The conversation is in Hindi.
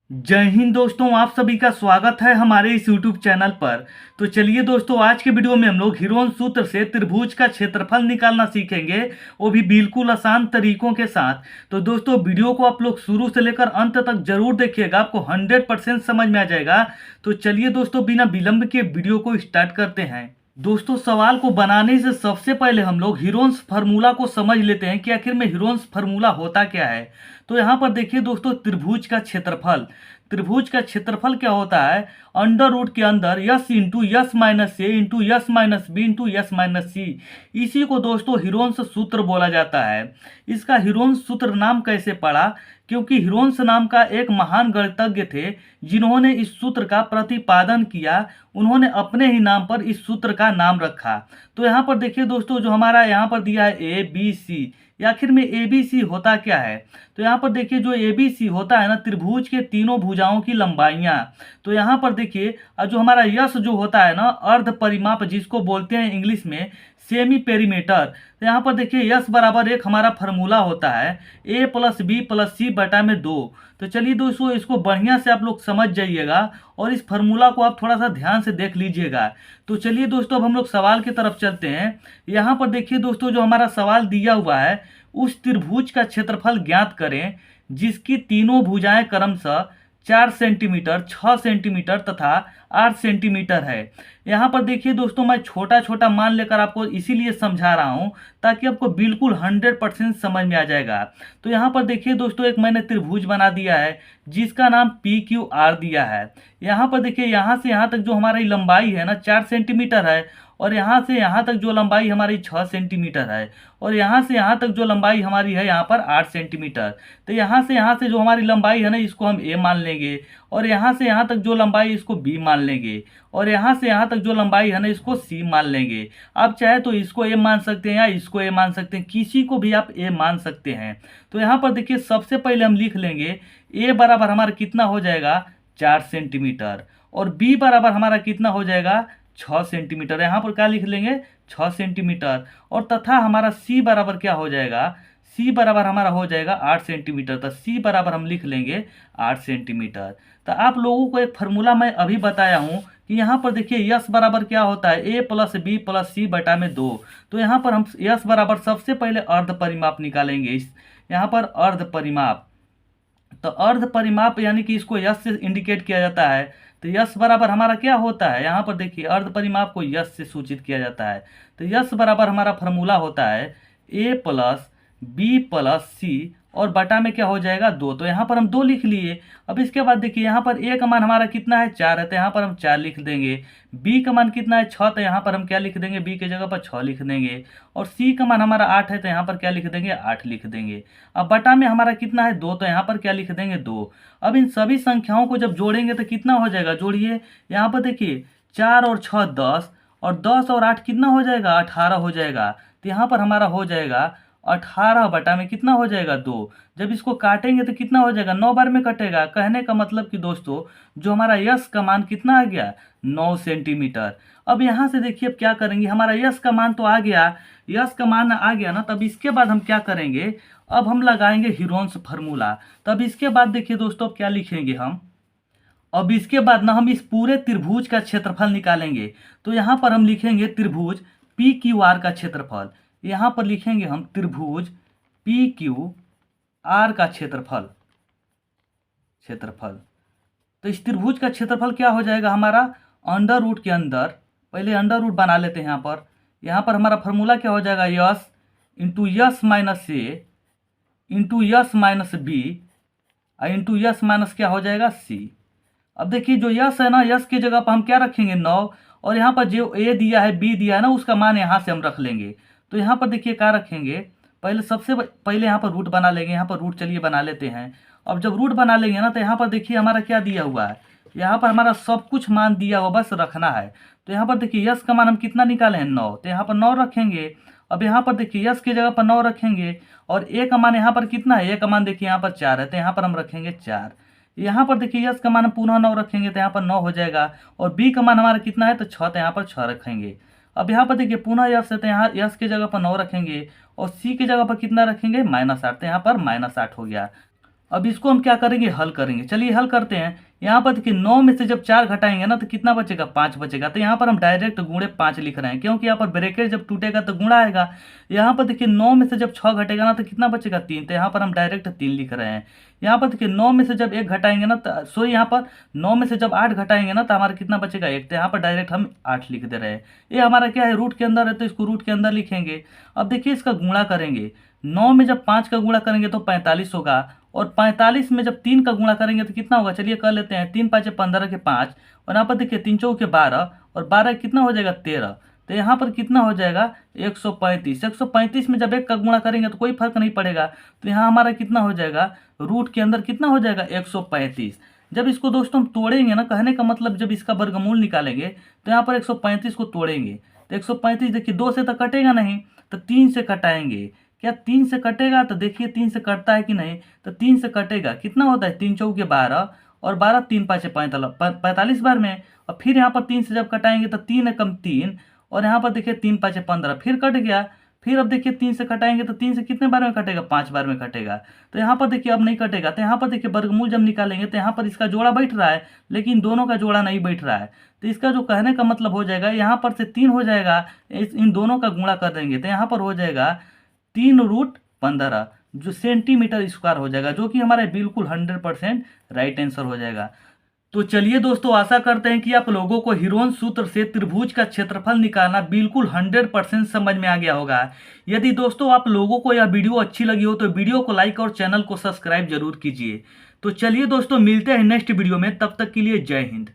जय हिंद दोस्तों, आप सभी का स्वागत है हमारे इस YouTube चैनल पर। तो चलिए दोस्तों, आज के वीडियो में हम लोग हीरोन सूत्र से त्रिभुज का क्षेत्रफल निकालना सीखेंगे, वो भी बिल्कुल आसान तरीकों के साथ। तो दोस्तों, वीडियो को आप लोग शुरू से लेकर अंत तक जरूर देखिएगा, आपको 100% समझ में आ जाएगा। तो चलिए दोस्तों, बिना विलंब के वीडियो को स्टार्ट करते हैं। दोस्तों, सवाल को बनाने से सबसे पहले हम लोग हीरोन्स फार्मूला को समझ लेते हैं कि आखिर में हीरोन्स फार्मूला होता क्या है। तो यहाँ पर देखिए दोस्तों, त्रिभुज का क्षेत्रफल क्या होता है? अंडर रूट के अंदर S into S minus A into S minus B into S minus C. इसी को दोस्तों हीरोन्स सूत्र बोला जाता है। इसका हीरोन्स सूत्र नाम कैसे पड़ा? क्योंकि हीरोन्स नाम का एक महान गणितज्ञ थे जिन्होंने इस सूत्र का प्रतिपादन किया। उन्होंने अपने ही नाम पर इस सूत्र का नाम रखा। तो यहाँ पर देखिए दोस्तों, जो हमारा यहाँ पर दिया है ए बी सी, आखिर में ए बी सी होता क्या है? तो यहाँ पर देखिए, जो ए बी सी होता है ना, त्रिभुज के तीनों भुजाओं की लंबाइयाँ। तो यहाँ पर देखिए, जो हमारा यस जो होता है ना, अर्ध परिमाप जिसको बोलते हैं इंग्लिश में सेमी पेरीमीटर। तो यहाँ पर देखिए, यस बराबर एक हमारा फार्मूला होता है ए प्लस बी प्लस सी बटा में 2। तो चलिए दोस्तों, इसको बढ़िया से आप लोग समझ जाइएगा और इस फार्मूला को आप थोड़ा सा ध्यान से देख लीजिएगा। तो चलिए दोस्तों, अब हम लोग सवाल की तरफ चलते हैं। यहाँ पर देखिए दोस्तों, जो हमारा सवाल दिया हुआ है, उस त्रिभुज का क्षेत्रफल ज्ञात करें जिसकी तीनों भुजाएं क्रमशः 4 सेंटीमीटर, 6 सेंटीमीटर तथा 8 सेंटीमीटर है। यहाँ पर देखिए दोस्तों, मैं छोटा छोटा मान लेकर आपको इसीलिए समझा रहा हूँ ताकि आपको बिल्कुल 100% समझ में आ जाएगा। तो यहाँ पर देखिए दोस्तों, एक मैंने त्रिभुज बना दिया है जिसका नाम पी क्यू आर दिया है। यहाँ पर देखिए, यहाँ से यहाँ तक जो हमारी लंबाई है ना, 4 सेंटीमीटर है, और यहाँ से यहाँ तक जो लंबाई हमारी 6 सेंटीमीटर है, और यहाँ से यहाँ तक जो लंबाई हमारी है यहाँ पर 8 सेंटीमीटर। तो यहाँ से जो हमारी लंबाई है ना, इसको हम ए मान लेंगे, और यहाँ से यहाँ तक जो लंबाई इसको बी मान लेंगे, और यहाँ से यहाँ तक जो लंबाई है ना, इसको सी मान लेंगे। आप चाहे तो इसको ए मान सकते हैं या इसको ए मान सकते हैं, किसी को भी आप ए मान सकते हैं। तो यहाँ पर देखिए, सबसे पहले हम लिख लेंगे ए बराबर हमारा कितना हो जाएगा, 4 सेंटीमीटर, और बी बराबर हमारा कितना हो जाएगा, 6 सेंटीमीटर। यहाँ पर क्या लिख लेंगे, 6 सेंटीमीटर, और तथा हमारा सी बराबर क्या हो जाएगा, सी बराबर हमारा हो जाएगा 8 सेंटीमीटर। तो सी बराबर हम लिख लेंगे 8 सेंटीमीटर। तो आप लोगों को एक फार्मूला मैं अभी बताया हूँ कि यहाँ पर देखिए, यस बराबर क्या होता है, ए प्लस बी प्लस सी बटा में 2। तो यहाँ पर हम यस बराबर सबसे पहले अर्ध परिमाप निकालेंगे। इस यहाँ पर अर्ध परिमाप, तो अर्ध परिमाप यानी कि इसको यस से इंडिकेट किया जाता है। तो यस बराबर हमारा क्या होता है, यहाँ पर देखिए, अर्ध परिमाप को यस से सूचित किया जाता है। तो यस बराबर हमारा फार्मूला होता है ए प्लस बी प्लस सी, और बटा में क्या हो जाएगा, 2। तो यहाँ पर हम 2 लिख लिए। अब इसके बाद देखिए, यहाँ पर ए का मान हमारा कितना है, 4 है, तो यहाँ पर हम 4 लिख देंगे। बी का मान कितना है, 6, तो यहाँ पर हम क्या लिख देंगे, बी के जगह पर 6 लिख देंगे। और सी का मान हमारा 8 है, तो यहाँ पर क्या लिख देंगे, 8 लिख देंगे। अब बटा में हमारा कितना है, 2, तो यहाँ पर क्या लिख देंगे, 2। अब इन सभी संख्याओं को जब जोड़ेंगे तो कितना हो जाएगा, जोड़िए। यहाँ पर देखिए, 4 और 6 10, और 10 और 8 कितना हो जाएगा, 18 हो जाएगा। तो यहाँ पर हमारा हो जाएगा 18 बटा में कितना हो जाएगा, 2। जब इसको काटेंगे तो कितना हो जाएगा, 9 बार में कटेगा। कहने का मतलब कि दोस्तों, जो हमारा यस का मान कितना आ गया, 9 सेंटीमीटर। अब यहाँ से देखिए, अब क्या करेंगे, हमारा यस का मान तो आ गया, यस का मान आ गया ना, तब इसके बाद हम क्या करेंगे, अब हम लगाएंगे हीरोन्स फार्मूला। तब इसके बाद देखिए दोस्तों, अब क्या लिखेंगे हम, अब इसके बाद ना हम इस पूरे त्रिभुज का क्षेत्रफल निकालेंगे। तो यहाँ पर हम लिखेंगे त्रिभुज पी क्यू आर का क्षेत्रफल। यहाँ पर लिखेंगे हम त्रिभुज पी क्यू आर का क्षेत्रफल क्षेत्रफल तो इस त्रिभुज का क्षेत्रफल क्या हो जाएगा हमारा, अंडर रूट के अंदर, पहले अंडर रूट बना लेते हैं। यहाँ पर हमारा फार्मूला क्या हो जाएगा, S into S minus A into S minus B into S minus क्या हो जाएगा, सी। अब देखिए, जो यस है ना, यस की जगह पर हम क्या रखेंगे, 9, और यहाँ पर जो ए दिया है, बी दिया है ना, उसका मान यहाँ से हम रख लेंगे। तो यहाँ पर देखिए क्या रखेंगे, पहले सबसे पहले यहाँ पर रूट बना लेंगे। यहाँ पर रूट चलिए बना लेते हैं। अब जब रूट बना लेंगे ना, तो यहाँ पर देखिए हमारा क्या दिया हुआ है, यहाँ पर हमारा सब कुछ मान दिया हुआ, बस रखना है। तो यहाँ पर देखिए, यस का मान हम कितना निकाले हैं, 9, तो यहाँ पर 9 रखेंगे। अब यहाँ पर देखिए, यस की जगह पर 9 रखेंगे, और ए का मान यहाँ पर कितना है, ए का मान देखिए यहाँ पर 4 है, तो यहाँ पर हम रखेंगे 4। यहाँ पर देखिए, यस का मान हम पुनः 9 रखेंगे, तो यहाँ पर 9 हो जाएगा। और बी का मान हमारा कितना है, तो 6, तो यहाँ पर 6 रखेंगे। अब यहाँ पर देखिए, पुनः यस है, तो यहाँ यस की जगह पर 9 रखेंगे, और सी की जगह पर कितना रखेंगे, -8, तो यहाँ पर -8 हो गया। अब इसको हम क्या करेंगे, हल करेंगे। चलिए हल करते हैं। यहाँ पर देखिए 9 में से जब 4 घटाएंगे ना तो कितना बचेगा, 5 बचेगा। तो यहाँ पर हम डायरेक्ट गुणे 5 लिख रहे हैं, क्योंकि यहाँ पर ब्रैकेट जब टूटेगा तो गुणा आएगा। यहाँ पर देखिए 9 में से जब 6 घटेगा ना तो कितना बचेगा, 3। तो यहाँ पर हम डायरेक्ट 3 लिख रहे हैं। यहाँ पर देखिए 9 में से जब 1 घटाएंगे ना तो सॉरी, यहाँ पर 9 में से जब 8 घटाएंगे ना तो हमारा कितना बचेगा, 1। तो यहाँ पर डायरेक्ट हम 8 लिख दे रहे हैं। ये हमारा क्या है, रूट के अंदर है, तो इसको रूट के अंदर लिखेंगे। अब देखिए इसका गुणा करेंगे। 9 में जब 5 का गुणा करेंगे तो 45 होगा, और 45 में जब 3 का गुणा करेंगे तो कितना होगा, चलिए कर लेते हैं। 3 5 15 के 5, और यहाँ पर देखिए 3 चौके 12, और 12 कितना हो जाएगा, 13। तो यहाँ पर कितना हो जाएगा, 135। 135 में जब 1 का गुणा करेंगे तो कोई फर्क नहीं पड़ेगा, तो यहाँ हमारा कितना हो जाएगा, रूट के अंदर कितना हो जाएगा, 135। जब इसको दोस्तों हम तोड़ेंगे ना, कहने का मतलब जब इसका वर्गमूल निकालेंगे तो यहाँ पर 135 को तोड़ेंगे। तो 135 देखिए 2 से तो कटेगा नहीं, तो 3 से कटाएंगे। क्या 3 से कटेगा, तो देखिए 3 से कटता है कि नहीं, तो 3 से कटेगा। कितना होता है, 3 चौके 12, और 12 3 5 45 बार में। और फिर यहाँ पर 3 से जब कटाएंगे तो 3 कम 3, और यहाँ पर देखिए 3 5 15, फिर कट गया। फिर अब देखिए 3 से कटाएंगे तो 3 से कितने बार में कटेगा, 5 बार में कटेगा। तो यहाँ पर देखिए अब नहीं कटेगा। तो यहाँ पर देखिए वर्गमूल जब निकालेंगे तो यहाँ पर इसका जोड़ा बैठ रहा है, लेकिन दोनों का जोड़ा नहीं बैठ रहा है। तो इसका जो कहने का मतलब हो जाएगा, यहाँ पर से 3 हो जाएगा, इन दोनों का गुणा कर देंगे तो यहाँ पर हो जाएगा 3√15 जो सेंटीमीटर स्क्वायर हो जाएगा, जो कि हमारे बिल्कुल 100% राइट आंसर हो जाएगा। तो चलिए दोस्तों, आशा करते हैं कि आप लोगों को हिरोन्स सूत्र से त्रिभुज का क्षेत्रफल निकालना बिल्कुल 100% समझ में आ गया होगा। यदि दोस्तों आप लोगों को यह वीडियो अच्छी लगी हो तो वीडियो को लाइक और चैनल को सब्सक्राइब जरूर कीजिए। तो चलिए दोस्तों, मिलते हैं नेक्स्ट वीडियो में, तब तक के लिए जय हिंद।